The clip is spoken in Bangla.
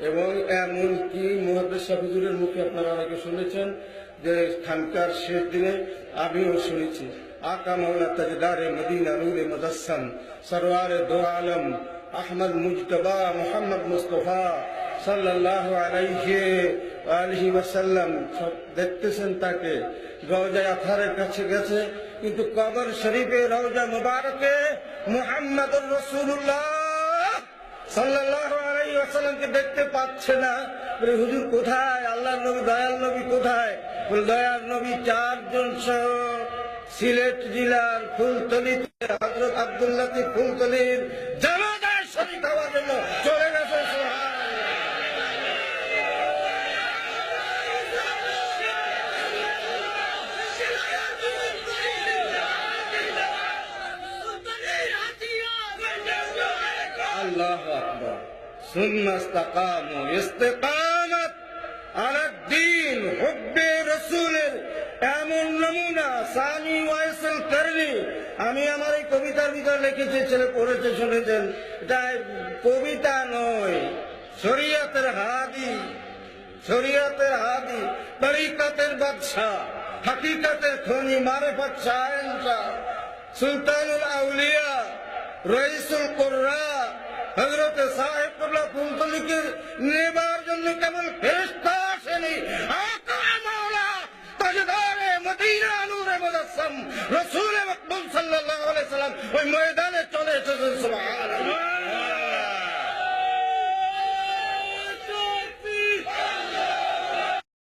এবং এমনকি মুহাদ্দিস শাহ হুজুরের মুখে আপনারা অনেকে শুনেছেন যে খানকার শেষ দিনে আমিও শুনেছি আকা মাওলা তাজদারে মদিনা নূরে মুজাসসাম সরওয়ারে দো আলম আহমদ মুজতবা মোহাম্মদ মুস্তফা সাল্লাল্লাহু আলাইহি ওয়াসাল্লাম সব দেখতেছেন তাকে রওজায়ে আতহারের কাছে গেছে, কিন্তু কবর শরীফে রওজা মুবারকে মুহাম্মদুর রাসূলুল্লাহ সাল্লাল্লাহু আলাইহি ওয়াসাল্লামকে দেখতে পাচ্ছে না। বলে হুজুর কোথায়, আল্লাহর নবী দয়াল নবী কোথায়? বলে দয়াল নবী চারজন সহ সিলেট জেলার ফুলতলিতে হযরত আব্দুল লতিফ ফুলতলির জানাজায় শরীক হওয়ার জন্য চলে গেছে। আল্লাহু আকবার। সুম্মা ইসতাকামু ইস্তিকামাত আলা দ্বীন হুব্বে রাসূলের এমন নমুনা সানি ওয়াইসুল করনি। আমি আমার এই কবিতার ভিতরে লিখেছি, ছেলে পড়েছে শুনেছেন, এটা কবিতা নয়, শরীয়তের হাদি, শরীয়তের হাদি, তরিকতের বাদশাহ, হাকিকতের খনি, মারিফত শাহ, সুলতানুল আউলিয়া, রইসুল কুররা হযরত সাহেব কিবলা ফুলতলিকে নেবার জন্য কেবল ফেরেশতা আসেনি, আকা মাওলা তাজদারে মদিনা নূরে মুজাসসাম রাসূল মাকবুল সাল্লাল্লাহু আলাইহি ওয়াসাল্লাম ওই ময়দানে চলে এসেছেন। সুবহানাল্লাহ।